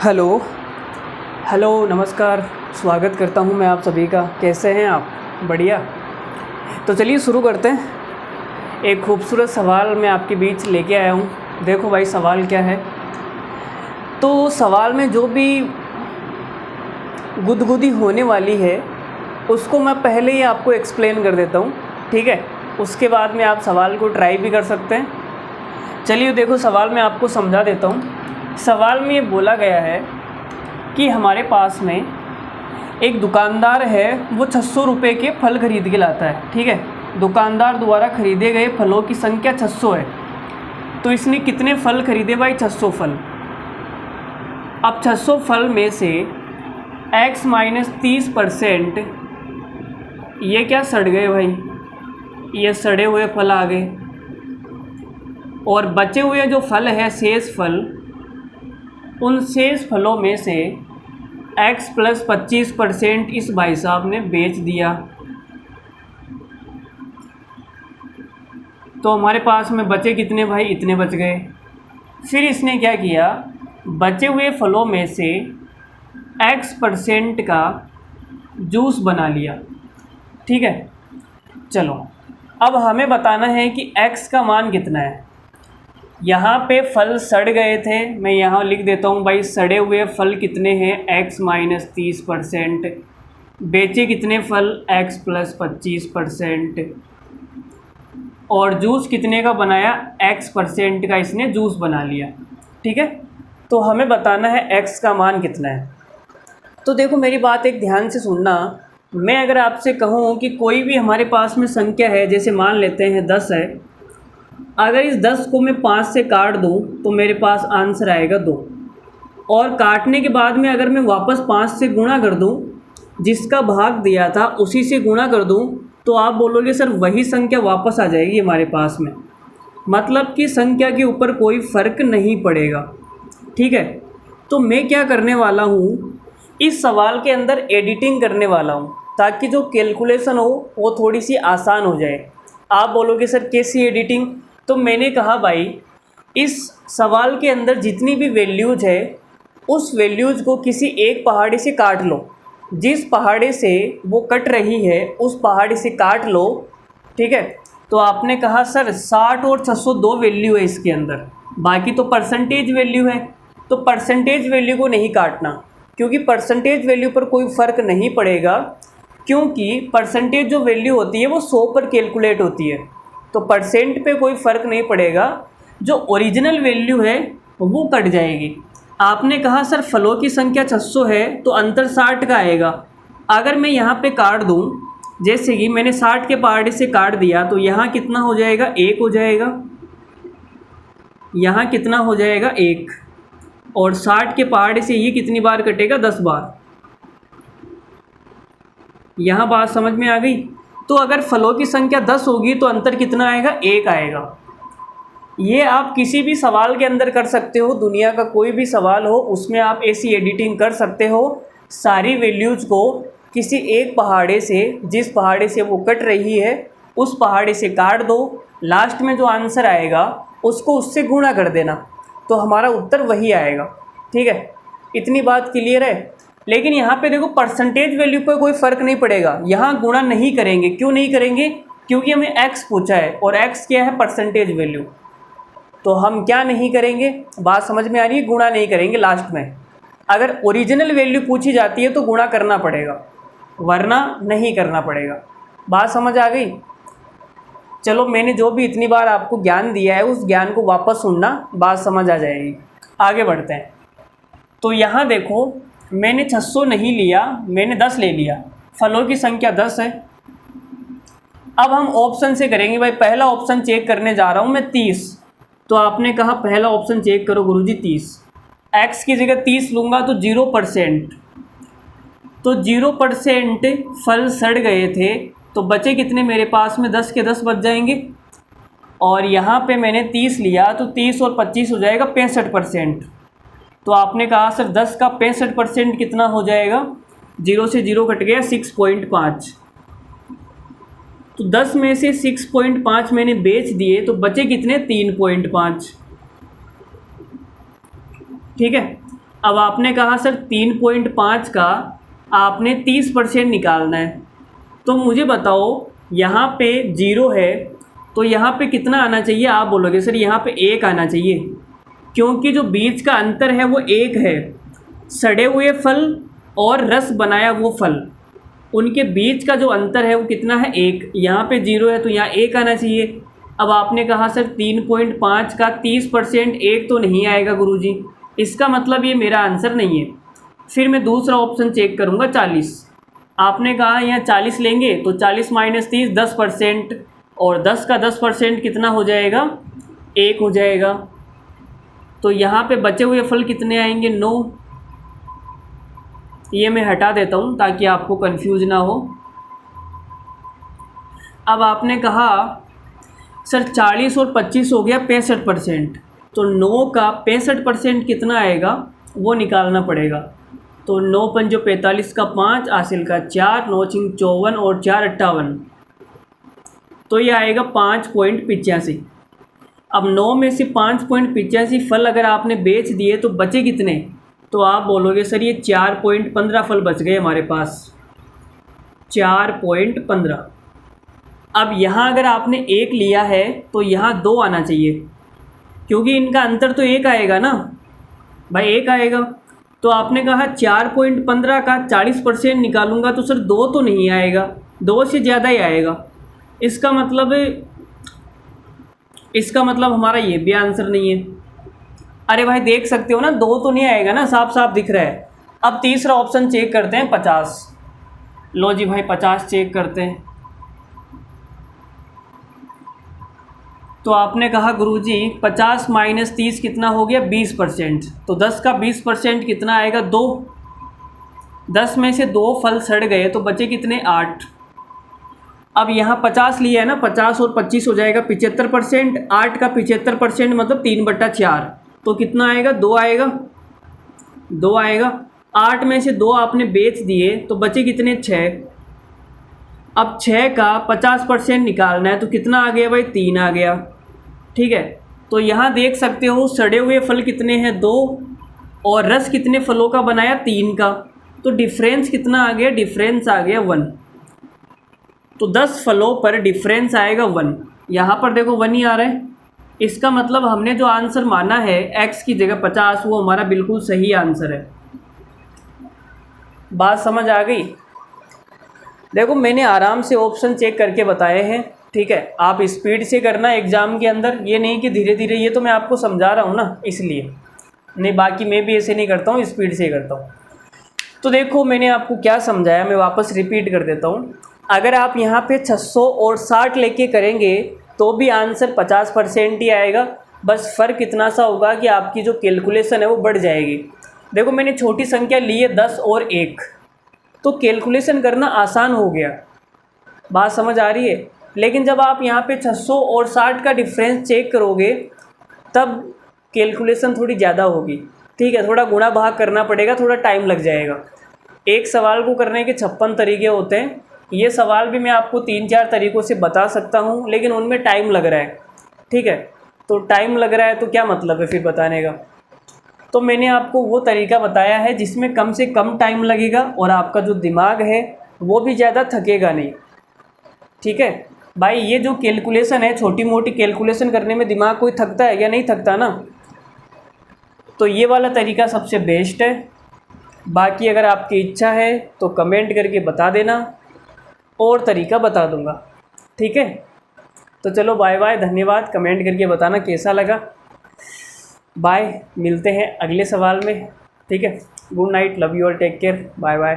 Hello hello नमस्कार। स्वागत करता हूं मैं आप सभी का। कैसे हैं आप? बढ़िया। तो चलिए शुरू करते हैं। एक खूबसूरत सवाल मैं आपके बीच लेके आया हूं। देखो भाई सवाल क्या है। तो सवाल में जो भी गुदगुदी होने वाली है उसको मैं पहले ही आपको एक्सप्लेन कर देता हूं, ठीक है? उसके बाद में आप सवाल को ट्राई भी कर सकते हैं। चलिए देखो सवाल मैं आपको समझा देता हूं। सवाल में ये बोला गया है कि हमारे पास में एक दुकानदार है, वो 600 रुपये के फल ख़रीद के लाता है, ठीक है? दुकानदार द्वारा ख़रीदे गए फलों की संख्या 600 है। तो इसने कितने फल ख़रीदे भाई? 600 फल। अब 600 फल में से x माइनस 30% ये क्या सड़ गए भाई? ये सड़े हुए फल आ गए। और बचे हुए जो फल हैं, शेष फल, उन शेष फलों में से x प्लस 25% इस भाई साहब ने बेच दिया। तो हमारे पास में बचे कितने भाई? इतने बच गए। फिर इसने क्या किया? बचे हुए फलों में से x% का जूस बना लिया, ठीक है? चलो अब हमें बताना है कि x का मान कितना है। यहाँ पे फल सड़ गए थे, मैं यहाँ लिख देता हूँ भाई सड़े हुए फल कितने हैं? x minus 30%। बेचे कितने फल? x plus 25%। और जूस कितने का बनाया? x% का इसने जूस बना लिया, ठीक है? तो हमें बताना है x का मान कितना है। तो देखो मेरी बात एक ध्यान से सुनना। मैं अगर आपसे कहूँ कि कोई भी हमारे पास में संख्या है, जैसे मान लेते हैं 10 है, अगर इस 10 को मैं 5 से काट दूं तो मेरे पास आंसर आएगा 2। और काटने के बाद में अगर मैं वापस 5 से गुणा कर दूं, जिसका भाग दिया था उसी से गुणा कर दूं, तो आप बोलोगे सर वही संख्या वापस आ जाएगी हमारे पास में। मतलब कि संख्या के ऊपर कोई फ़र्क नहीं पड़ेगा, ठीक है? तो मैं क्या करने वाला हूँ, इस सवाल के अंदर एडिटिंग करने वाला हूँ, ताकि जो कैलकुलेशन हो वो थोड़ी सी आसान हो जाए। आप बोलोगे सर कैसी एडिटिंग? तो मैंने कहा भाई इस सवाल के अंदर जितनी भी वैल्यूज़ है उस वैल्यूज़ को किसी एक पहाड़ी से काट लो। जिस पहाड़ी से वो कट रही है उस पहाड़ी से काट लो, ठीक है? तो आपने कहा सर 60 और 602 वैल्यू है इसके अंदर, बाकी तो परसेंटेज वैल्यू है। तो परसेंटेज वैल्यू को नहीं काटना, क्योंकि परसेंटेज वैल्यू पर कोई फ़र्क नहीं पड़ेगा, क्योंकि परसेंटेज जो वैल्यू होती है वो 100 पर कैलकुलेट होती है। तो परसेंट पे कोई फ़र्क नहीं पड़ेगा, जो ओरिजिनल वैल्यू है वो कट जाएगी। आपने कहा सर फलों की संख्या 600 है तो अंतर 60 का आएगा। अगर मैं यहाँ पे काट दूँ, जैसे कि मैंने 60 के पहाड़े से काट दिया, तो यहाँ कितना हो जाएगा? 1 हो जाएगा। यहाँ कितना हो जाएगा? 1। और 60 के पहाड़े से ये कितनी बार कटेगा? 10 बार। यहाँ बात समझ में आ गई? तो अगर फलों की संख्या 10 होगी तो अंतर कितना आएगा? 1 आएगा। ये आप किसी भी सवाल के अंदर कर सकते हो, दुनिया का कोई भी सवाल हो उसमें आप ऐसी एडिटिंग कर सकते हो। सारी वैल्यूज़ को किसी एक पहाड़े से, जिस पहाड़े से वो कट रही है उस पहाड़े से काट दो, लास्ट में जो आंसर आएगा उसको उससे गुणा कर देना, तो हमारा उत्तर वही आएगा, ठीक है? इतनी बात क्लियर है? लेकिन यहाँ पे देखो परसेंटेज वैल्यू पर कोई फ़र्क नहीं पड़ेगा, यहाँ गुणा नहीं करेंगे। क्यों नहीं करेंगे? क्योंकि हमें x पूछा है और x क्या है? Percentage value. तो हम क्या नहीं करेंगे? बात समझ में आ रही है? गुणा नहीं करेंगे लास्ट में। अगर ओरिजिनल वैल्यू पूछी जाती है तो गुणा करना पड़ेगा, वरना नहीं करना पड़ेगा। बात समझ आ गई? चलो मैंने जो भी इतनी बार आपको ज्ञान दिया है उस ज्ञान को वापस सुनना, बात समझ आ जाएगी। आगे बढ़ते हैं। तो यहाँ देखो मैंने 600 नहीं लिया, मैंने 10 ले लिया। फलों की संख्या 10 है। अब हम ऑप्शन से करेंगे भाई। पहला ऑप्शन चेक करने जा रहा हूँ मैं 30। तो आपने कहा पहला ऑप्शन चेक करो गुरुजी 30। x की जगह 30 लूँगा तो 0%। तो 0% फल सड़ गए थे, तो बचे कितने मेरे पास में? 10 के 10 बच जाएंगे। और यहाँ पे मैंने 30 लिया तो 30 और 25 हो जाएगा 65%। तो आपने कहा सर 10 का 65% कितना हो जाएगा? 0 से 0 कट गया 6.5। तो 10 में से 6.5 मैंने बेच दिए, तो बचे कितने? 3.5, ठीक है? अब आपने कहा सर 3.5 का आपने 30% निकालना है, तो मुझे बताओ यहाँ पे 0 है तो यहाँ पे कितना आना चाहिए? आप बोलोगे सर यहाँ पे 1 आना चाहिए, क्योंकि जो बीच का अंतर है वो 1 है। सड़े हुए फल और रस बनाया वो फल, उनके बीच का जो अंतर है वो कितना है? 1। यहाँ पे 0 है तो यहाँ 1 आना चाहिए। अब आपने कहा सर 3.5 का 30% 1 तो नहीं आएगा गुरुजी, इसका मतलब ये मेरा आंसर नहीं है। फिर मैं दूसरा ऑप्शन चेक करूँगा 40। आपने कहा यहाँ 40 लेंगे तो 40 माइनस 30 10%, और 10 का 10% कितना हो जाएगा? 1 हो जाएगा। तो यहाँ पे बचे हुए फल कितने आएंगे? 9। ये मैं हटा देता हूँ ताकि आपको कंफ्यूज ना हो। अब आपने कहा सर 40 और 25 हो गया 65%, तो 9 का 65% कितना आएगा वो निकालना पड़ेगा। तो 9 पंजो 45 का 5, हासिल का 4, 9 छिंग 54 और 4 58, तो ये आएगा 5.85। अब 9 में से 5.85 फल अगर आपने बेच दिए तो बचे कितने? तो आप बोलोगे सर ये 4.15 फल बच गए हमारे पास, 4.15। अब यहाँ अगर आपने 1 लिया है तो यहाँ 2 आना चाहिए, क्योंकि इनका अंतर तो 1 आएगा ना भाई, 1 आएगा। तो आपने कहा 4.15 का 40% निकालूंगा तो सर 2 तो नहीं आएगा, 2 से ज़्यादा ही आएगा। इसका मतलब हमारा ये भी आंसर नहीं है। अरे भाई देख सकते हो ना, 2 तो नहीं आएगा ना, साफ साफ दिख रहा है। अब तीसरा ऑप्शन चेक करते हैं 50। लो जी भाई 50 चेक करते हैं। तो आपने कहा गुरुजी 50 माइनस 30 कितना हो गया? 20%। तो 10 का 20% कितना आएगा? 2। 10 में से 2 फल सड़ गए तो बचे कितने? 8। अब यहाँ 50 लिया है ना, 50 और 25 हो जाएगा 75%। 8 का 75% मतलब 3/4, तो कितना आएगा? 2 आएगा, 2 आएगा। 8 में से 2 आपने बेच दिए तो बचे कितने? 6। अब 6 का 50% निकालना है तो कितना आ गया भाई? 3 आ गया। ठीक है, तो यहाँ देख सकते हो सड़े हुए फल कितने हैं? 2, और रस कितने फलों का बनाया? 3 का। तो डिफरेंस कितना आ गया? डिफरेंस आ गया 1। तो 10 फलों पर डिफरेंस आएगा 1। यहाँ पर देखो 1 ही आ रहा है, इसका मतलब हमने जो आंसर माना है x की जगह 50 वो हमारा बिल्कुल सही आंसर है। बात समझ आ गई? देखो मैंने आराम से ऑप्शन चेक करके बताए हैं, ठीक है। आप स्पीड से करना एग्ज़ाम के अंदर, ये नहीं कि धीरे धीरे, ये तो मैं आपको समझा रहा हूँ ना इसलिए, नहीं बाकी मैं भी ऐसे नहीं करता हूँ, स्पीड से करता हूँ। तो देखो मैंने आपको क्या समझाया, मैं वापस रिपीट कर देता हूँ। अगर आप यहाँ पे 600 और 60 लेके करेंगे तो भी आंसर 50% ही आएगा, बस फ़र्क इतना सा होगा कि आपकी जो कैलकुलेशन है वो बढ़ जाएगी। देखो मैंने छोटी संख्या ली है 10 और 1, तो कैलकुलेशन करना आसान हो गया, बात समझ आ रही है। लेकिन जब आप यहाँ पे 600 और 60 का डिफरेंस चेक करोगे तब कैलकुलेशन थोड़ी ज़्यादा होगी, ठीक है। थोड़ा गुणा भाग करना पड़ेगा, थोड़ा टाइम लग जाएगा। एक सवाल को करने के 56 तरीके होते हैं, ये सवाल भी मैं आपको 3-4 तरीक़ों से बता सकता हूँ, लेकिन उनमें टाइम लग रहा है, ठीक है। तो टाइम लग रहा है तो क्या मतलब है फिर बताने का। तो मैंने आपको वो तरीका बताया है जिसमें कम से कम टाइम लगेगा और आपका जो दिमाग है वो भी ज़्यादा थकेगा नहीं, ठीक है भाई। ये जो कैलकुलेशन है, छोटी मोटी कैलकुलेशन करने में दिमाग कोई थकता है या नहीं थकता ना, तो ये वाला तरीका सबसे बेस्ट है। बाकी अगर आपकी इच्छा है तो कमेंट करके बता देना, और तरीका बता दूंगा, ठीक है। तो चलो बाय बाय, धन्यवाद। कमेंट करके बताना कैसा लगा। बाय, मिलते हैं अगले सवाल में, ठीक है। Good night, love you all, take care, bye bye.